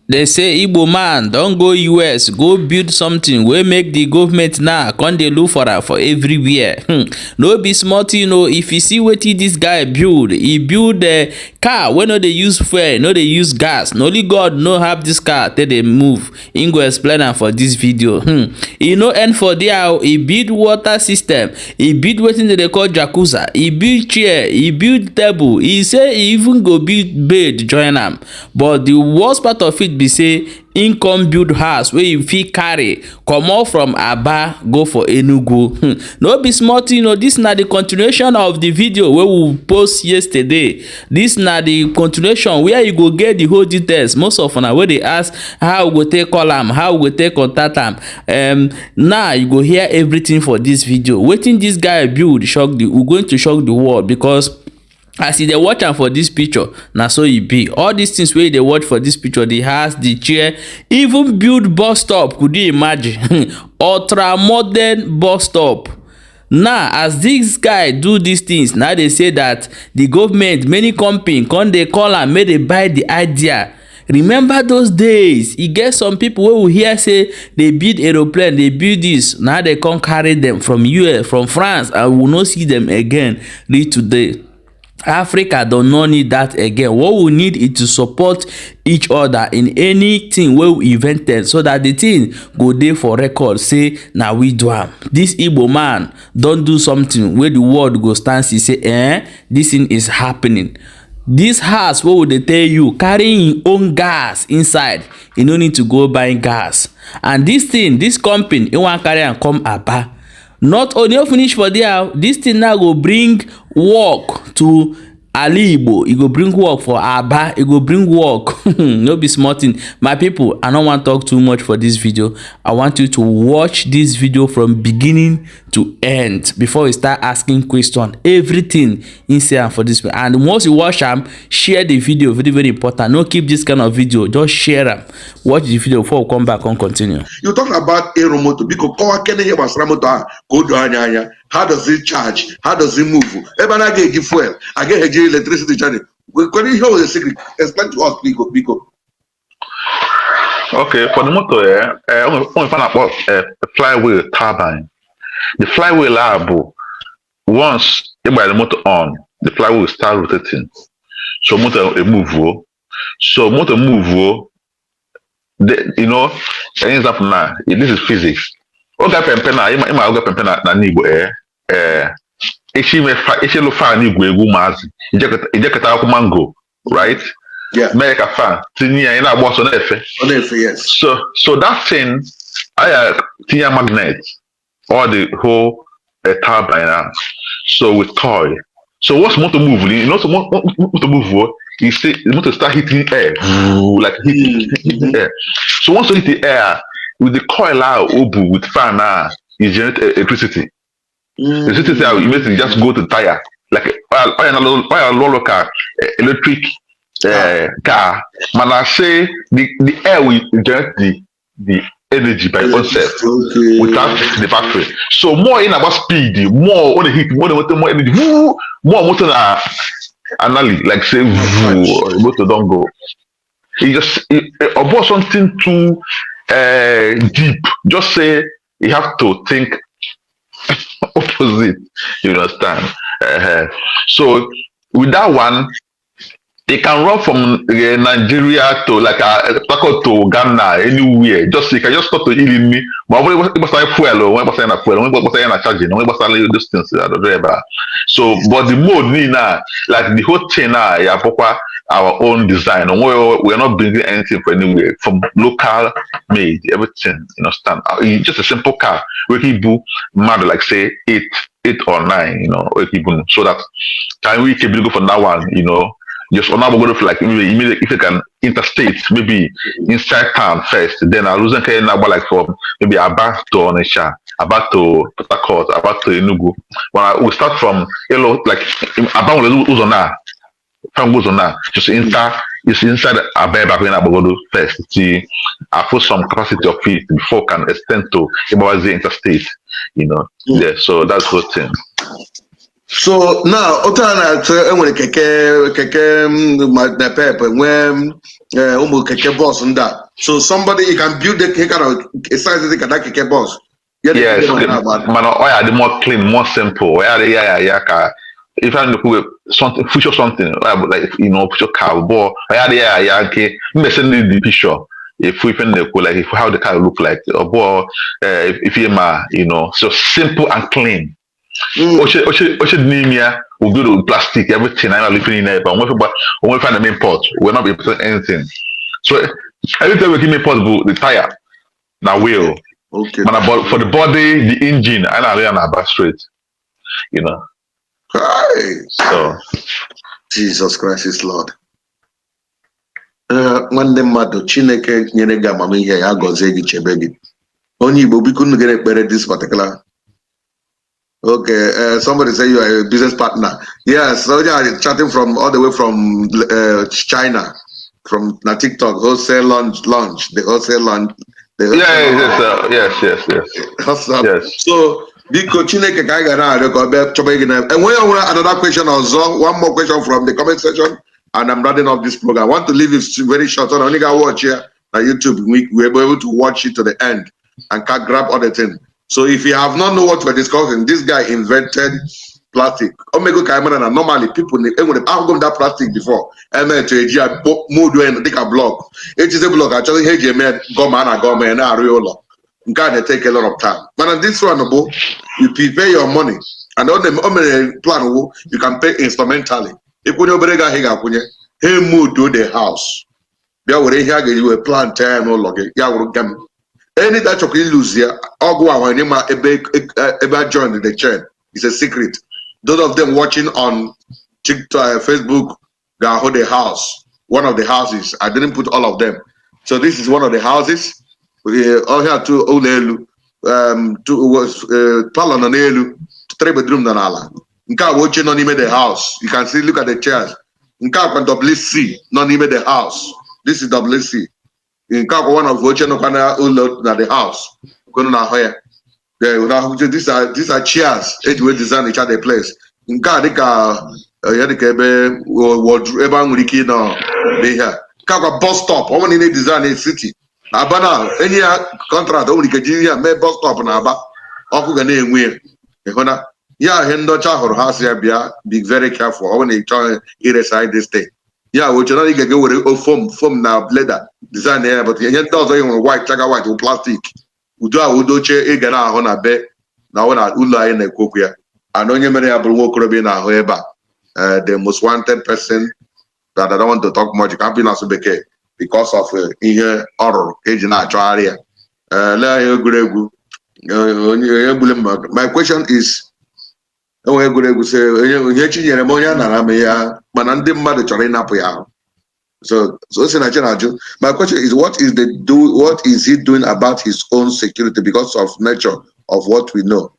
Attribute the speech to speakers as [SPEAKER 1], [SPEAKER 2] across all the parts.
[SPEAKER 1] They say Igbo man don't go US, go build something wey make the government now come dey look for am for everywhere. No be small thing o. If you see wetin this guy build, he build a car wey no dey use fuel, no dey use gas. Na only God know how this car take dey move. He go explain am for this video. E no end for there o. He build water system, he build wetin dem dey call jacuzzi, he build chair, he build table. He say he even go build bed join am. But the worst part of it be say him come build house wey you fit carry comot from Aba go for Enugu. No be small thing o. This na the continuation of the video wey we post yesterday. This na the continuation where you go get the whole details. Most of una wey dey ask how we go take call am, how we go take contact am, now you go hear everything for this video. Wetin this guy build we going to shock the world, because as you dey watch am for this picture, na so e be. All these things wey you dey watch for this picture, the house, the chair, even build bus stop. Could you imagine? Ultra modern bus stop. Now as this guy do these things, now they say that the government, many company come dey call am make they buy the idea. Remember those days? E get some people wey we hear say they build aeroplane, they build this, now they come carry them from US, from France, and we no see them again reach today. Africa do not need that again. What we need is to support each other in anything wey we invented, so that the thing go dey for record say na we do am. This Igbo man don do something wey the world go stand see say this thing is happening. This house wey we dey tell you carry im own gas inside, you no need to go buy gas. And this thing, this company, e wan carry am come Aba. Not only finish for there, this thing now go bring work to Ali Igbo. E go bring work for Aba. E go bring work. No be small thing. My people, I don't want to talk too much for this video. I want you to watch this video from beginning to end before you start asking questions. Everything inside for this. And once you watch them, share the video. Very, very important. No keep this kind of video. Just share them. Watch the video before we come back and continue.
[SPEAKER 2] You talk about aeromotor because how does it charge? How does it move? Even I get fuel. I get electricity charging. Can you hear the secret? Explain to us, Biko.
[SPEAKER 3] Okay, for the motor, we find about a flywheel turbine. The flywheel lab, once you buy the motor on, the flywheel will start rotating. So motor move. So motor move. You know, an example now. This is physics. Oga pempena, ima oga pempena na Igbo echi lo fa ni Igbo egwu mazi. Ijekata akwụ mango, right?
[SPEAKER 2] Yeah.
[SPEAKER 3] Make a fan. Tinya ina agba so na efe.
[SPEAKER 2] On efe, yes.
[SPEAKER 3] So that thing, tinya magnet or the whole turbine. So with toy. So what's motor move? You know, so motor move. You see, the motor start hitting air, like hitting air. So once you hit the air, with the coil out obu with fan you generate electricity. Electricity immediately just go to the tire. Like a roller car, electric car. Man, I say the air will generate the energy by itself without the battery. So more in about speed, more on the heat, more energy, more motor anally, like say motor don't go. About something too deep. Just say you have to think opposite. You understand? So with that one, they can run from Nigeria to like to Ghana, anywhere. You can just stop to Illinois. But when you buy fuel, when you buy fuel, when you buy charging, when you buy distance, so but the mode now, like the whole thing now, our own design, and we're not bringing anything from anywhere, from local made, everything. You understand? Just a simple car. We can do mad like say 8 or 9, you know, so that can we keep go for that one, you know. Just on our go for like immediately if you can interstate, maybe inside town first, then I lose like from maybe Aba to Onisha, Aba to Port Harcourt, Aba to Enugu. When we start from like Aba Uzona, from Uzona, just inside Aba when Abagodo first. See, I put some capacity of it before can extend to Ibawazi interstate, you know. Yeah, so that's the thing.
[SPEAKER 2] So now, otana when keke the pep when Umu keke boss and that. So somebody you can build the kind of a size that keke boss. Yeah,
[SPEAKER 3] Yes, man, oh the more clean, more simple. If I look with something, future something, like future car, but okay, me send the picture. If we can like if how the car look like, or if you so simple and clean. Oche Nimia will do the plastic, everything. I'm living in there, but when we find the main pot, we're not be putting anything. So every time we give me possible the tire, now wheel.
[SPEAKER 2] Okay.
[SPEAKER 3] Man, but for the body, the engine, I know they are back straight.
[SPEAKER 2] Hi.
[SPEAKER 3] So
[SPEAKER 2] Jesus Christ is Lord. Nwanne mmadụ Chineke nyere gị amamihe ya gọzie gị chebe gị. Onye Igbo biko unu gere ekpere this particular. Okay, somebody say you are a business partner. Yes, so yeah, chatting from all the way from China, from na TikTok, wholesale launch, the wholesale launch.
[SPEAKER 3] Yes.
[SPEAKER 2] So, biko Chineke ka anyị gara arịọ ka ọ bịa chọba gị na enweghị ọnwere another question ọzọ, one more question from the comment section, and I'm rounding up this program. I want to leave it very short, so I only got watch here on YouTube. We're able to watch it to the end and can grab all the things. So if you have not know what we're discussing, this guy invented plastic. Omega camera and normally people I've got that plastic before. Mood when take a block. It is a block actually hey made go man and areola. They take a lot of time. But this one you prepare your money and on the plan you can pay instrumentally. If when you hey mood to the house. There will you a plan time or log any that you can lose here, I'll go out and ever join the chain. It's a secret. Those of them watching on TikTok, Facebook, they hold the house. One of the houses. I didn't put all of them. So this is one of the houses. We all here two Olelu, two was Palon and Elu, 3-bedroom nanala. Nka watching on the house. You can see, look at the chairs. Nka WC, non even the house. This is WC. In one of which no the house. Going on here. These are chairs. It will design each other place. In Kadika Yadikabe wardrobe Riki no they here. Kaka bus stop. How many design a city? Abana any contract only Kajia may bus stop na aba. Oku gane win. Yeah, Hendo Chahor has here be very careful. I want to try reside this day. Yeah, we generally get with foam now leather design there, but here does white chaka white or plastic. We do a gana on a bed now when I ula in the coquia. I know you many able work however. The most wanted person that I don't want to talk much can't be not because of here horror cage in our area. My question is onye egwuregwu sị onye chinyere m onye a nara m ya mana ndị mmadụ chọrọ ịnapụ ya so si na Chinaju. My question is what is he doing about his own security because of nature of what we know?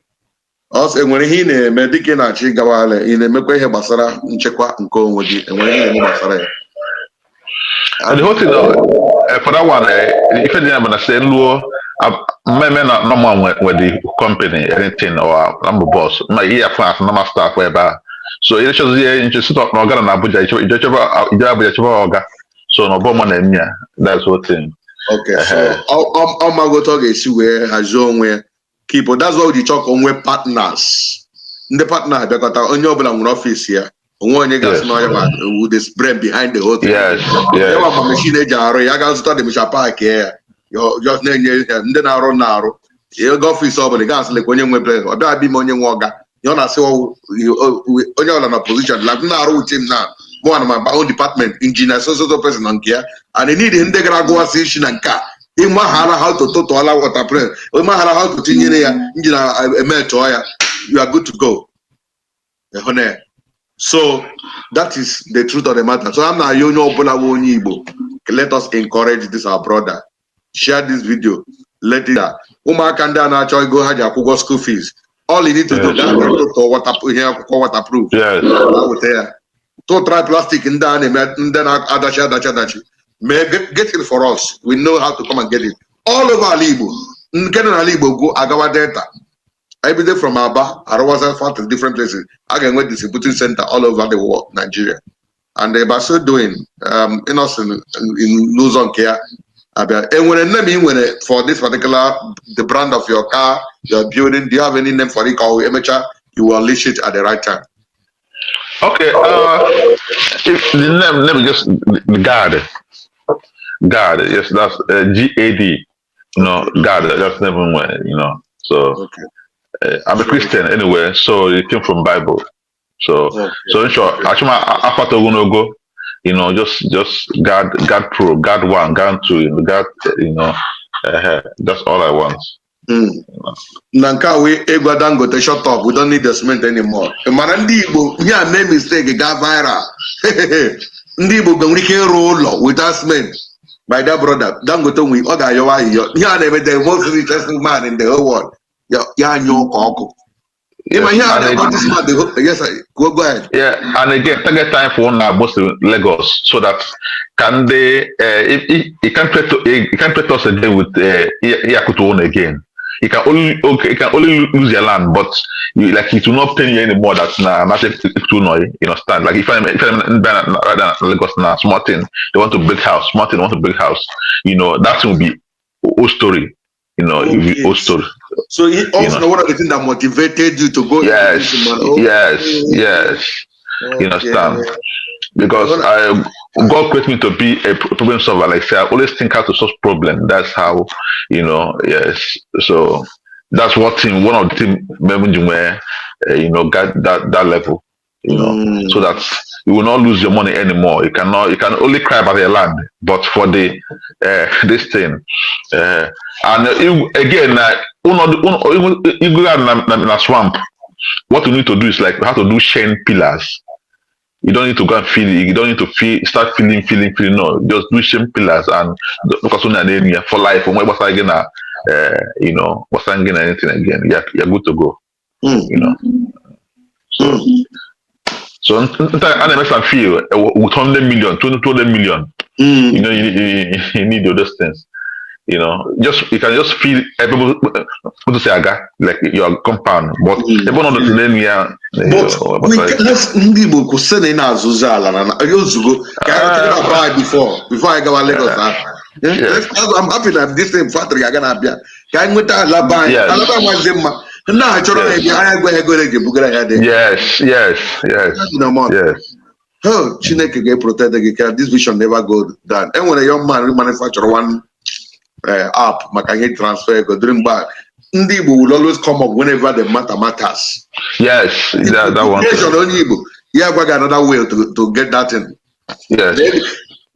[SPEAKER 2] Also enwere ihe ị na-eme dịka ị na-achị gawala ị na-emekwa ihe gbasara nchekwa nke onwe gị enwere ihe na-eme gbasara ya?
[SPEAKER 3] The whole thing for that one, if you didn't say maybe not normal with the company, anything or I'm a boss. My year class, normal staff, whatever. So it's just interested to talk about Abuja. So no bomb on yeah, that's what thing.
[SPEAKER 2] Okay, so I'm go talk issue where has own where people. That's why we talk on web partners. The partner because on your office here. One you guys know with this brain behind the whole thing.
[SPEAKER 3] Yes.
[SPEAKER 2] You have a machine jar. You guys start the machine park here. You just then narrow. You go office over the gas like when you went play. Or that be money waga. You know say you on a position like narrow team now. One of my own department engineer so person on care and they need him to go association and car. He might have how to allow water play. We might have how to change engineer you are good to go. So that is the truth of the matter. So I'm not let us encourage this our brother. Share this video. Let it go have school fees. All you need to do is waterproof.
[SPEAKER 3] Yes.
[SPEAKER 2] To try plastic and then adachi. Get it for us. We know how to come and get it. All over Alibo. Go Agawa Delta. I be there from Aba, Arawasa, different places. I can go distributing center all over the world, Nigeria. and by so doing, innocent in lose on care. And when a name for this particular the brand of your car, your building, do you have any name for it or amateur? You will unleash it at the right time.
[SPEAKER 3] Okay. If the name is just the guard. Yes, that's GAD. God. That's never where. So
[SPEAKER 2] Okay.
[SPEAKER 3] I'm a Christian anyway, so it came from Bible. So
[SPEAKER 2] Okay.
[SPEAKER 3] so in short, actually, after go. Just God Pro, God One, God Two, God. That's all I want.
[SPEAKER 2] Na nke a wee ịgwa Dangote shut up, we don't need the cement anymore. Mana ndị Igbo ihe a mee mistake ga viral. Ndị Igbo nwere ike ịrụ ụlọ without cement. My dear brother, Dangote ọ ga-ayọwa ayịyọ. Ihe a na-eme the most richest man in the whole world. Ya anyụ ọkụ ọkụ. Ịma ihe a na-akọ this man, yes, go ahead.
[SPEAKER 3] Yeah, and again, target time for one bus to Lagos so that can they he can't threat us again with Yakutu one again. He can only lose your land, but it will not pay you anymore. That's not too noisy. You understand? Like if I'm in Lagos now, small thing they want to build house, small thing they want to build house. That will be whole story. It will be whole story.
[SPEAKER 2] So he also one of the things that motivated you to go.
[SPEAKER 3] Yes, yes. You understand? Because God created me to be a problem solver. Like say, I always think how to solve problem. That's how, yes. So that's one of the things where got that level. So that you will not lose your money anymore. You can only cry about your land, but for the this thing. And again, you go out in a swamp. What you need to do is like how to do chain pillars. You don't need to go and feel it. You don't need to start feeling. No, just do chain pillars and focus on an area for life. What's again, what's again anything again? You're good to go. So I never feel with 100 million, 200 million. You need those things. You can just feel people to say like your compound, but even on the lane here.
[SPEAKER 2] Let's ndị Igbo kwụsị na azụzụ ala na ozugbo ka before I go to Lagos. I'm happy that this same factory are gonna be. Ka anyị nweta ala banyị, ala banyị nwanze mma. Ndị a chọrọ na ebi anya gwa ego eji bugara ya dị.
[SPEAKER 3] Yes.
[SPEAKER 2] Oh, Chineke ga-protect gị. This vision never go down. And when a young man manufacture one app maka ihe transfer ego during back, ndị Igbo will always come up whenever the matter matters.
[SPEAKER 3] Yes, that one.
[SPEAKER 2] Only Igbo, yeah, got another way to get that in.
[SPEAKER 3] Yes.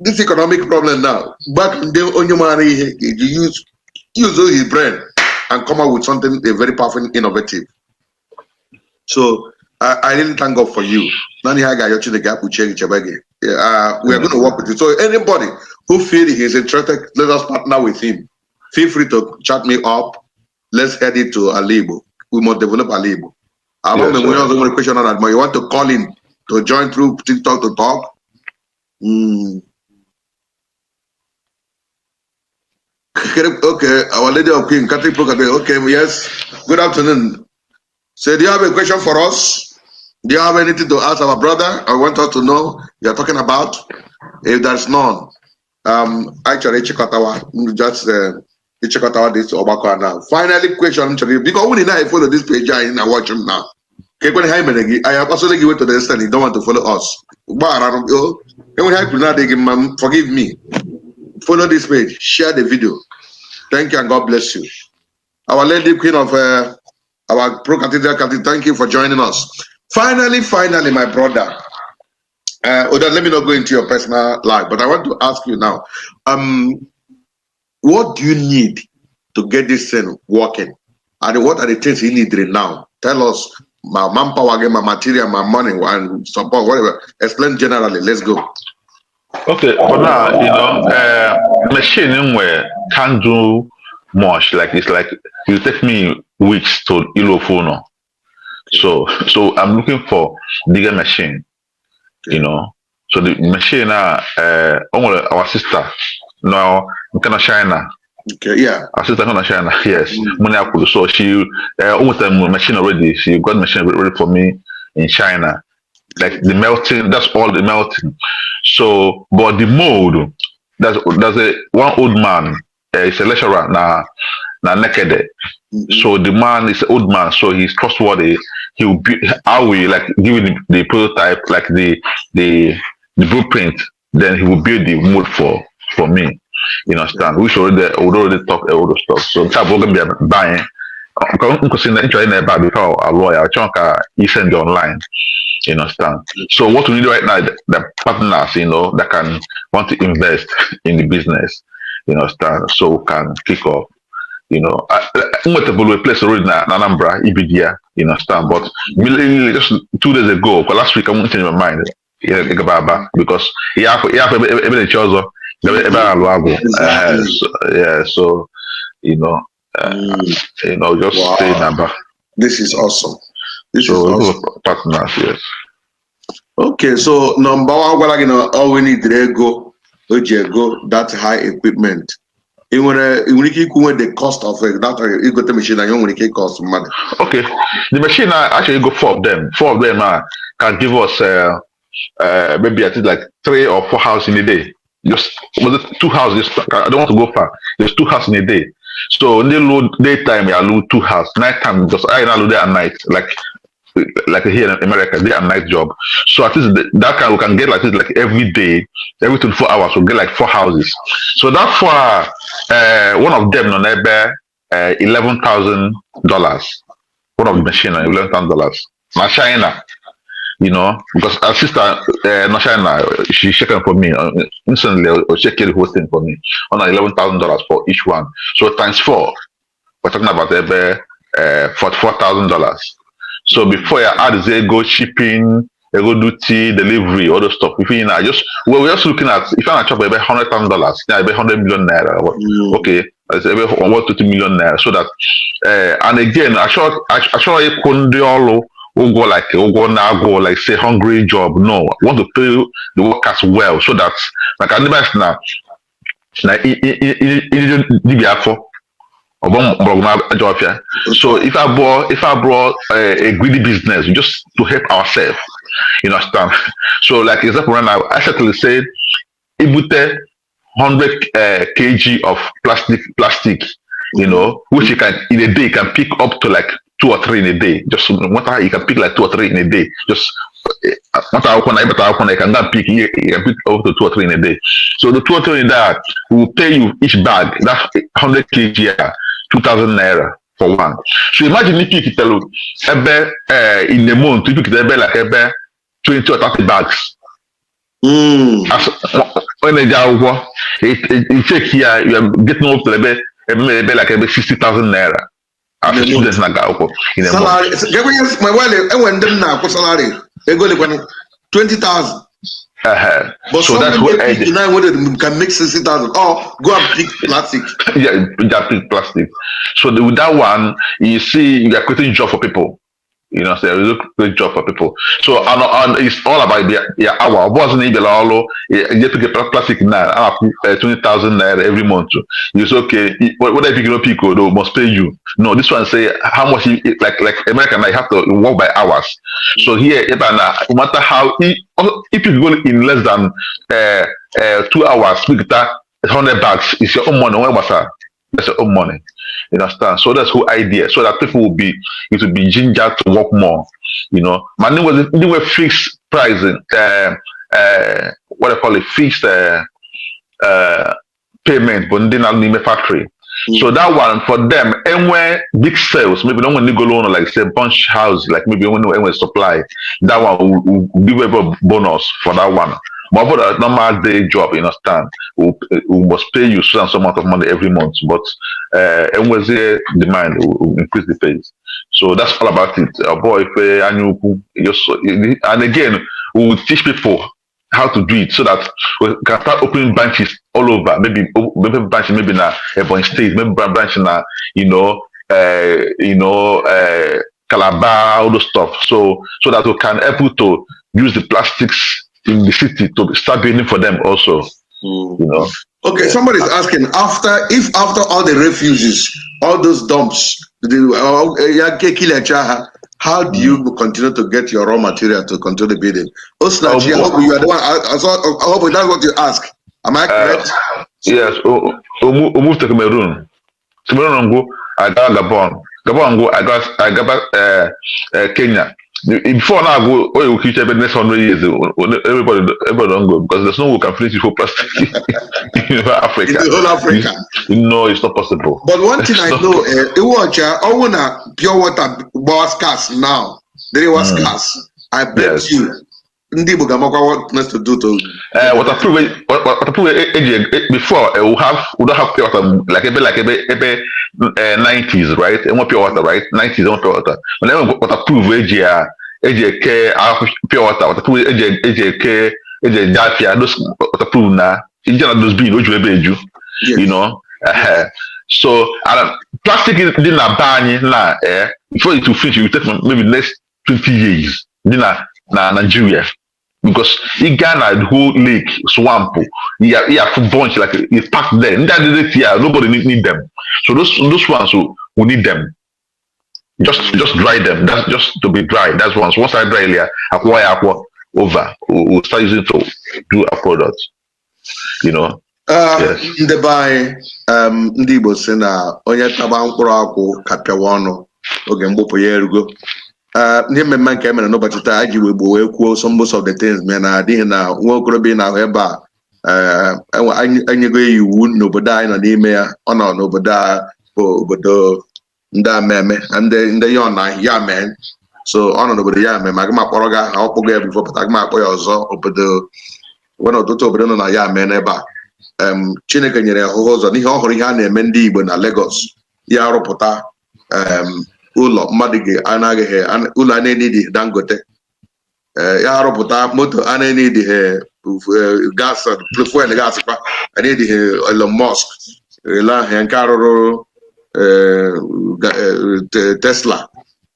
[SPEAKER 2] This economic problem now, back then on your money, you use his brain and come up with something very powerful, innovative. So I really thank God for you. We are going to work with you. So anybody who feels he is interested, let us partner with him. Feel free to chat me up. Let's head it to Alibo. We must develop Alibo. I don't know also want a question on that, but you want to call in to join through TikTok to talk. Okay, our lady of Queen, Catholic Pro. Okay, yes. Good afternoon. So, do you have a question for us? Do you have anything to ask our brother? I want us to know you're talking about. If there's none, actually, check out our just check out this Obako now. Finally, question because we didn't follow this page and I watch him now. I have also given to the extent you don't want to follow us. Forgive me. Follow this page, share the video. Thank you and God bless you. Our Lady Queen of our Pro Cathedral Captain, thank you for joining us. Finally, my brother. Let me not go into your personal life, but I want to ask you now. What do you need to get this thing working? And what are the things you need right now? Tell us. My manpower, my material, my money, and support, whatever. Explain generally. Let's go.
[SPEAKER 3] Okay, for now, machine where can't do much. Like it's like it take me weeks to phone. So I'm looking for bigger machine. So the machine our sister now kind of China.
[SPEAKER 2] Okay, yeah.
[SPEAKER 3] Our sister kind of China, yes. So she almost a machine already. She got machine ready for me in China. like the melting. That's all the melting. So, but the mold, there's a one old man. He's a lecturer na naked. So the man is an old man, so he's trustworthy. He'll be how we like give you the prototype, like the blueprint. Then he will build the mold for me. You understand? We should already talk all the stuff. So that we're gonna be buying. Because in the internet about before a lawyer, chunk you send online. You understand? So what we need right now, the partners, that can want to invest in the business. You understand? So we can kick off. Multiple place already na Anambra, Ibidia, you understand? But just 2 days ago, last week I won't change my mind. Because he have every choice. So just
[SPEAKER 2] Wow.
[SPEAKER 3] saying about.
[SPEAKER 2] This is awesome. This
[SPEAKER 3] So
[SPEAKER 2] is
[SPEAKER 3] we
[SPEAKER 2] awesome.
[SPEAKER 3] have partners, yes.
[SPEAKER 2] Okay, so number one, all we need to go, that high equipment. You want to the cost of it, that you got the machine and you want to cost money.
[SPEAKER 3] Okay, the machine actually go 4 of them. 4 of them can give us maybe I think like 3 or 4 houses in a day. Just was it 2 houses? I don't want to go far. There's 2 houses in a day. So when they load daytime, I load 2 houses. Nighttime, because I load day and night, like here in America, day and night job. So at least that kind we can get like this like every day, every 24 hours, we'll get like 4 houses. So that for one of them on there, $11,000. One of the machine $11,000. Now China, because our sister, not China, she checking for me instantly or check the whole thing for me on $11,000 for each one. So times 4, we're talking about $44,000. So before you add they go shipping, they go duty, delivery, all those stuff. If you we're just looking at if I chop about $100,000, yeah, about 100 million naira. Okay, that's about 120 million naira. So that and again, I sure you couldn't all go now go like say hungry job. No, I want to pay the workers well so that like I never now so if I brought a greedy business just to help ourselves, you understand? So like example right now, I certainly said ibute 100 kg of plastic, which you can in a day can pick up to like 2 or 3 in a day. Just matter you can pick like 2 or 3 in a day. Just matter how you can go pick you can pick up to 2 or 3 in a day. So the 2 or 3 in that will pay you each bag. That's 100 kg. 2,000 naira for one. So imagine if you tell in a month, you could like 20 or 30 bags. As when they check here, you are getting up to like 60,000 naira as a student in a
[SPEAKER 2] salary. My wife, I went them now for salary. They go like 20,000. But
[SPEAKER 3] so that's what I
[SPEAKER 2] did. Can make 60,000 or go and pick plastic.
[SPEAKER 3] Yeah, pick plastic. So with that one, you see, you are creating job for people. So it's a great job for people. So and it's all about our wasn't even all you get to get plastic now. 20,000 naira every month. You say okay, what if you people though must pay you? No, this one say how much like American I have to work by hours. So here no matter how if you go in less than 2 hours, we get 100 bags. It's your own money. That's your own money. You understand? So that's the whole idea. So that people will be ginger to work more. My name was anyway fixed pricing. What I call it fixed payment, but then I'll need a factory. So that one for them, anywhere big sales, maybe don't want to go loan like say bunch house, like maybe when supply, that one will give a bonus for that one. But for the normal day job, you understand, we must pay you some amount of money every month. But and was there demand will increase the pay. So that's all about it. Boy, and again, we will teach people how to do it so that we can start opening branches all over. Maybe branches maybe na Ebonyi State, maybe branch na Calabar, all those stuff. So that we can able to use the plastics in the city to start building for them also.
[SPEAKER 2] Okay, somebody's asking after all the refuges, all those dumps, how do you continue to get your raw material to continue the building? Osnachi, I hope you are the one. I hope that's what you ask. Am I correct?
[SPEAKER 3] Yes. Move to Cameroon. Cameroon go. I got Gabon. Gabon go. I got Kenya. Before now, I go. Oh, you keep the next 100 years. Everybody don't go because there's no way we can finish it for plastic in Africa.
[SPEAKER 2] In the whole Africa.
[SPEAKER 3] No, it's not possible.
[SPEAKER 2] But one thing I know, I want pure water was scarce now. There was scarce. I bet you. Ndi what next to do to
[SPEAKER 3] waterproof before we don't have pure water like every 90s, right? And pure water, right? 90s and pure water. But then waterproof pure water, waterproof those waterproof na those being you know. So plastic didn't na before it will finish, it will take maybe next 20 years. Na Nigeria. Because you Ghana, the whole lake, swamp, you have a bunch like it's packed there. Nobody need them. So those ones we need them. Just dry them. That's just to be dry. That's once I dry here, aqua over. We'll start using to do a product. You know.
[SPEAKER 2] Yes. Ndị by ndị Igbo si na onye taba mkpụrụ akwụ kapịawa ọnụ oge mgbupụ ya erugo. Ihe mmemme nke emere n'ụbọchị taa anyị ji wegbo wee kwuo some most of the things me na adịghị na nwa okorobịa na ahụ ebe a enyego ya iwu n'obodo anyị nọ n'ime ya ọ nọ n'obodo a bụ obodo ndị ameme ndị ya mee so ọ nọ n'obodo ya mee ma gị makpọrọ gị aha ọkpụgo ya bifo pụta gị makpọ ya ọzọ obodo nwere ọtụtụ obodo nọ na ya mee n'ebe a Chineke nyere ya ahụhụ ụzọ n'ihe ọ hụrụ ihe a na-eme ndị Igbo na Lagos ya rụpụta ụlọ mmadụ anaghị ụlọ a na-enidi Dangote ya arụpụta moto a na-enidi gas fuel gas kwa a na-edighị Elon Musk ele ahịa nke arụrụ Tesla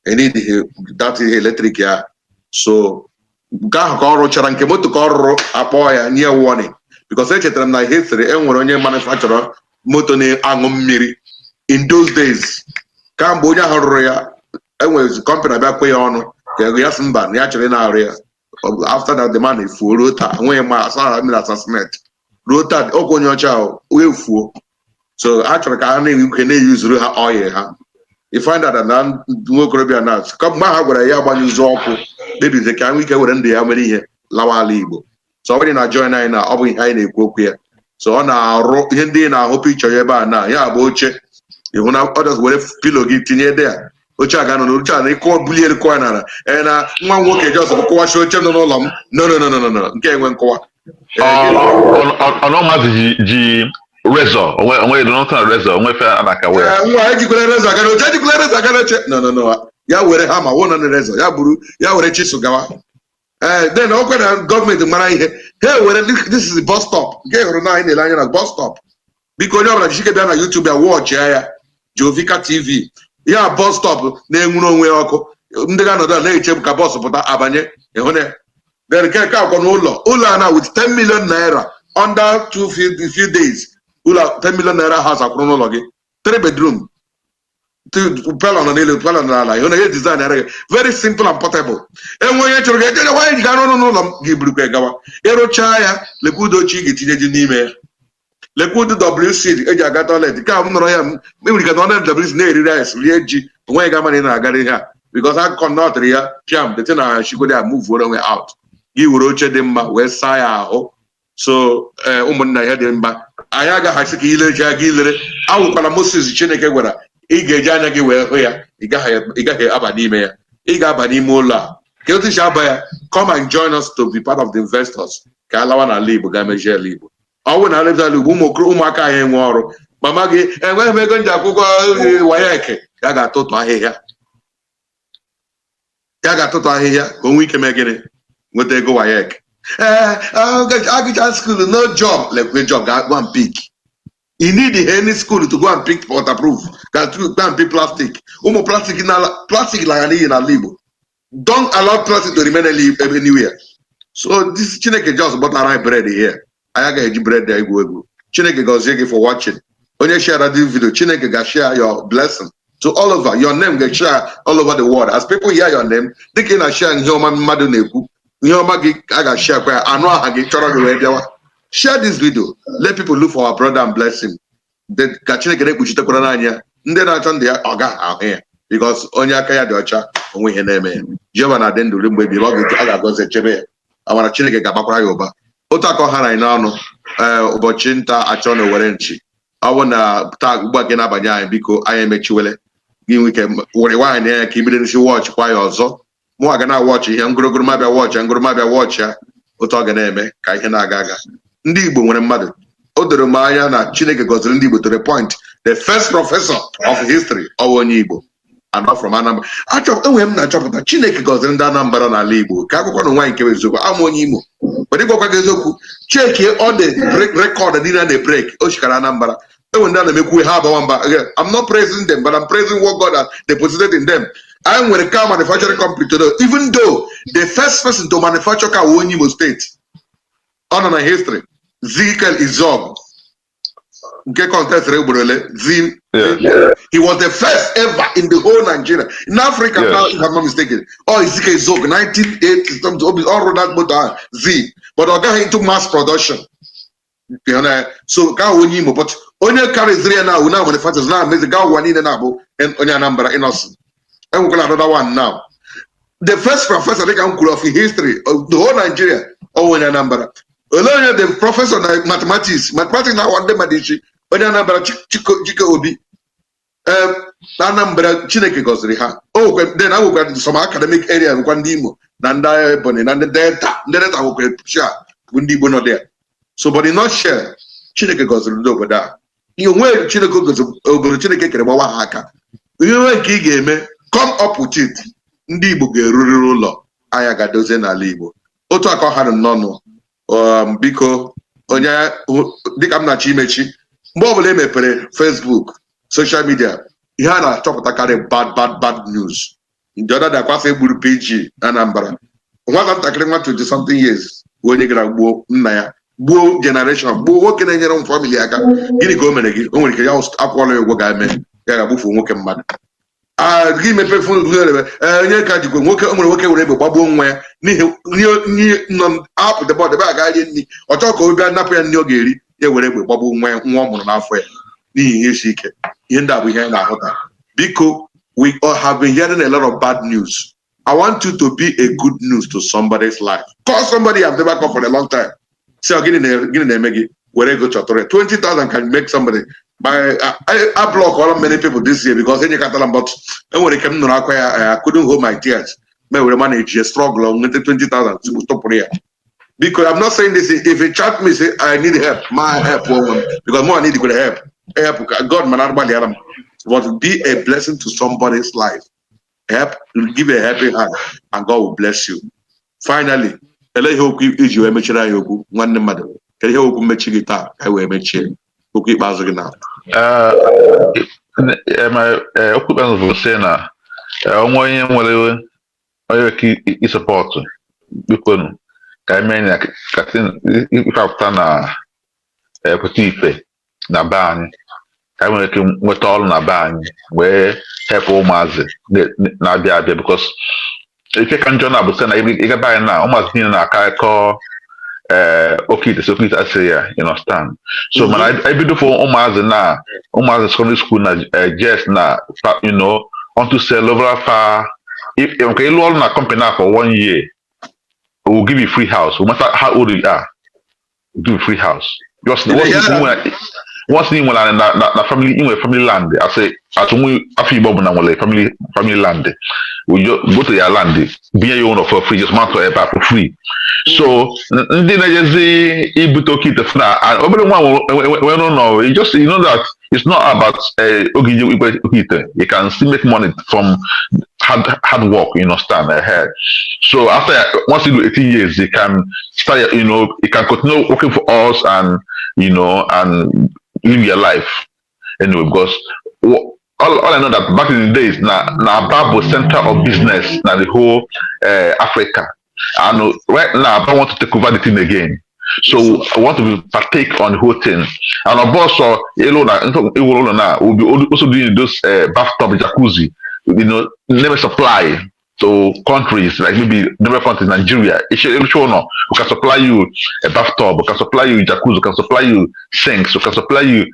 [SPEAKER 2] enedighị data eletrik ya so nke ahụ ka ọ rụchara nke moto ka ọ rụrụ akpọ ya nye warning because echetara m na ihe sịrị enwere onye manufacturer moto na-aṅụ mmiri in those days kamgbe onye ahụ rụrụ ya enwere company abịa kwe ya ọnụ ka ya sị mba na ya chọrọ ị na-arụ ya after that the man efuo ruo taa enweghị ma asara mmiri assassinate ruo taa ọkwa onye ọcha wee fuo so a chọrọ ka ha na-enwe ike na-eyuzuru ha oil ha you find out na nwa okorobịa na mgbe ha gwara ya agbanyụzi ọkụ kpebizie ka nwee ike were ndụ ya mere ihe lawa ala Igbo so ọ bụrụ na join anyị na ọ bụ ihe anyị na-ekwu okwu ya so ọ na-arụ ihe ndị na-ahụ pichọ ya ebe a na ya bụ oche ịhụ na ọ were pilo gị tinye ede ya oche a ga nọ n'oche a na ịkọ bulie kọ ya nara na nwa nwoke jọs bụ kụwachi oche nọ n'ụlọ m no nke enwe nkụwa
[SPEAKER 3] ọnụmazi ji rezọ onwe donọta rezọ onwe fe anaka wee
[SPEAKER 2] nwa ejikwere rezọ aga n'oche ejikwere rezọ aga n'oche no ya were hama wụ na rezọ ya buru ya were chisụ gawa then ọ kwere na gọọmenti mara ihe ha were this is bus stop nke hụrụ na anyị na-ele anya na bus stop biko onye ọbụla jike bịa na YouTube ya wọchịa ya Sh0cked TV ya bus stop na-enwuru onwe ya ọkụ ndị ga-anọdụ a na-eche ka bọs pụta abanye ịhụna then nke akwa n'ụlọ a na with 10 million naira under few days ụlọ 10 million naira house akwụrụ n'ụlọ gị 3 bedroom palọ nọ n'elu palọ nọ n'ala ịhụna ya design ara gị very simple and portable enwe onye chọrọ gị ejeje nwaanyị ji ga arụ n'ụlọ m gị burukwa gawa ịrụchaa ya lekwa udo chi ga-etinye ji n'ime ya lekwa udo WC eji aga toilet ka m nọrọ ya mewiri ka na WC na-eriri rice rie ji onweghị ga mana ị na-agara ihe a because ha kọnọtịrị ya piam dete na chigode ya move onwe out gị were oche dị mma wee saa ya ahụ so ụmụnna ya dị mma anyị agaghasị ka ilecha gị ilere awụkwala Moses Chineke gwara ị ga-eji anya gị wee hụ ya ị gaghị aba n'ime ya ị ga-aba n'ime ụlọ a ka otu si aba ya come and join us to be part of the investors ka alawa n'ala Igbo ga mejie ala Igbo ọ bụrụ na alebala Igbo ụmụaka anyị enwe ọrụ mama gị enweghị m ego nji akwụkwọ wayek ya ga-atụtụ ahịhịa ka o nwee ike mee gịnị nweta ego wayek agụcha school no job lekwe job ga go and pick you need any school to go and pick waterproof go and pick plastic ụmụ plastic lara n'iyi n'ala Igbo don't allow plastic to remain anywhere so this Chineke just butara anyị bread here anyị agaghị eji bread ya egwu Chineke gọzie gị for watching onye share this video Chineke ga share your blessing to all over. Your name get shared all over the world. As people hear your name, they can share and hear madu neku. Aga share kwa anu aha gi choro gi we biawa. Share this video. Let people look for our brother and bless him. The kachine kene kuchite kwa na anya. Nde na chande ya oga ahụ because onye aka ya dị ọcha onwe ihe na-eme ya. Jehova na adị ndụ ruo mgbe ebighị oge a ga-agọzi chebe ya. Amara Chineke ga-agbakwara ya ụba. Otu aka ọha na n'ọnụ ụbọchị nta achọ na owere nchi. Ọ bụ na taa ugbu a gị na-abanye anyị biko anyị emechiwele gị nwike were nwaanyị na ya ka ibido n'isi wọchị kwa ya ọzọ. Mụ aga na wọchị ihe ngorogoro mabịa wọchị ngorogoro mabịa wọchị ya otu ọ ga na-eme ka ihe na-aga aga. Ndị Igbo nwere mmadụ. O doro m anya na Chineke gọziri ndị Igbo to the point the first professor of history ọ onye Igbo and not from Anambra. Enwe m na-achọpụta Chineke gọziri ndị Anambra n'ala Igbo ka akwụkwọ na nwaanyị nke eziokwu ama onye Imo but ịgwakwa gị eziokwu chekie all the record niile na break o chikara Anambra. Enwe ndị a na-emekwu ha abawa mba. I'm not praising them but I'm praising what God has deposited in them. I nwere car manufacturing company today even though the first person to manufacture car onye Imo State ọ nọ na history Sh0cked Izog nke contest Regborele he was the first ever in the whole Nigeria in Africa now if I'm not mistaken. Oh, Sh0cked Izog 1980 something all that motor Z but I got into mass production. So ka onye Imo but onye carries now we now manufacturers now amazing ga one in na bụ onye Anambra innocent. And we're another one now. The first professor they can of history of the whole Nigeria onye Anambra. Alone the professor of mathematics now one day madichi onye Anambra Chike Obi Anambra Chineke gọziri ha. Oh then I will some academic area nkwa ndị Imo na ndị Ebonyi na ndị Delta nwekwe sha bụ ndị Igbo nọ there. So but in nutshell Chineke gọziri ndị obodo a. Ihe onwe Chineke gọziri obodo Chineke kere gbawa ha aka. Ihe nke ị ga-eme come up with it. Ndị Igbo ga-erurịrị ụlọ anya ga-dozie n'ala Igbo. Otu aka ọha n'ọnụ biko onye dịka m na-achọ imechi mgbe ọbụla emepere Facebook social media ihe a na-achọpụtakarị bad news. Ndị ọda dakwasa egburu PG Anambra nwata ntakịrị nwa 20 something years onye gara gbuo nna ya gbuo generation gbuo nwoke na-enyere m family aka. Gịnị ka o mere gị? O nwere ike ya akwụọla ya ụgwọ ga-eme ya ga-agbufu nwoke mmadụ. Gị mepe onye ka jikwa nwoke o nwere nwoke were egbe gbagbuo nwa ya n'ihi nọ apụ debe ọdebe aga rie nri ọ chọọ ka o bịa napụ ya nri ọ ga-eri ya were egbe gbagbuo nwa ọ mụrụ n'afọ ya n'ihi ihe isi ike. Ihe ndị a bụ ihe anyị na-ahụta. Biko we all have been hearing a lot of bad news. I want you to be a good news to somebody's life. Call somebody I've never called for a long time. Say gịnị na-eme gị were ego chọtụrụ 20,000 can make somebody. I block all many people this year because any catalan but when it came to I couldn't hold my tears. May we manage a struggle on 20,000 to stop here. Because I'm not saying this if a chat me say I need help, my help woman, because more I need to help. Help God man but be a blessing to somebody's life. Help, give a happy hand and God will bless you. Finally, IgboMan okwu ikpeazụ gị na okwu ikpeazụ bụ sị na ọnwa onye nwere onye ka ịsọpọtụ bikonu ka emee na ịkapụta na pụta ife na be anyị ka nwere ike nweta ọrụ na be anyị wee hepụ ụmụazị na-abịa abịa bikos ife ka njọ na-abụ sị na ịgaba anyị na ụmụazị niile na-aka akọ Sh0cked asị ya you understand. So man I bido for ụmụazị secondary school na just na you know want to sell over far if okay ịlụ ọrụ na company for 1 year we will give you free house no matter how old you are we'll give you free house just once you nwere na family inwe family land atụ afọ Igbo bụ na nwere family land we go to your land binye ya ụlọ for free just mount ebe for free. So ndị na-ejezi ibute Sh0cked na obere nwa nwere ụlọ just you know that it's not about oge igwe Sh0cked. You can still make money from hard work, you understand ahead. So after once you do 18 years you can start, you know, you can continue working for us and you know and live your life anyway because all I know that back in the days now Aba was center of business now the whole Africa and right now I want to take over the thing again
[SPEAKER 3] So I want to partake on the whole thing. And of course, will be also doing those bathtub jacuzzi, never supply to countries like maybe never countries Nigeria. We can supply you a bathtub, we can supply you jacuzzi, we can supply you sinks, we can supply you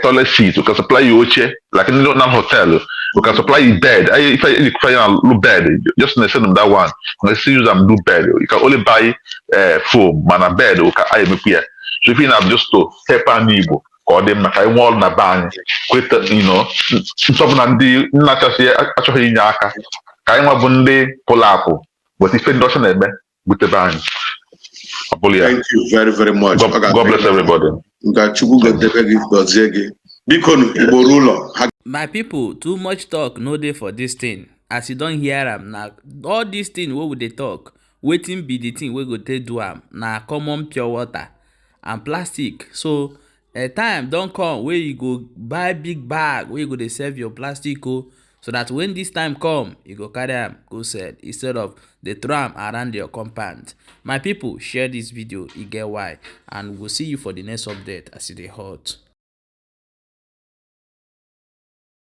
[SPEAKER 3] toilet seats, we can supply you oche, like in a hotel. We can supply you bed. If I find a little bed, just send them that one. I see use them do bed. You can only buy foam and a bed. We can I here. So if you have just to help an Igbo or them like I wall na bang, quit something and the not just actually in yaka. Kain wa bunde polapo, but if it doesn't with the bang.
[SPEAKER 2] Thank you very, very much.
[SPEAKER 3] God bless everybody.
[SPEAKER 1] My people, too much talk no dey for this thing. As you don hear am, na all this thing wey we dey talk, wetin be the thing wey go take do am? Na common pure water and plastic. So a time don come wey you go buy big bag wey you go dey serve your plastic so that when this time come, you go carry am go sell instead of dey throw am around your compound. My people, share this video, e get why, and we go see you for the next update as e dey hot.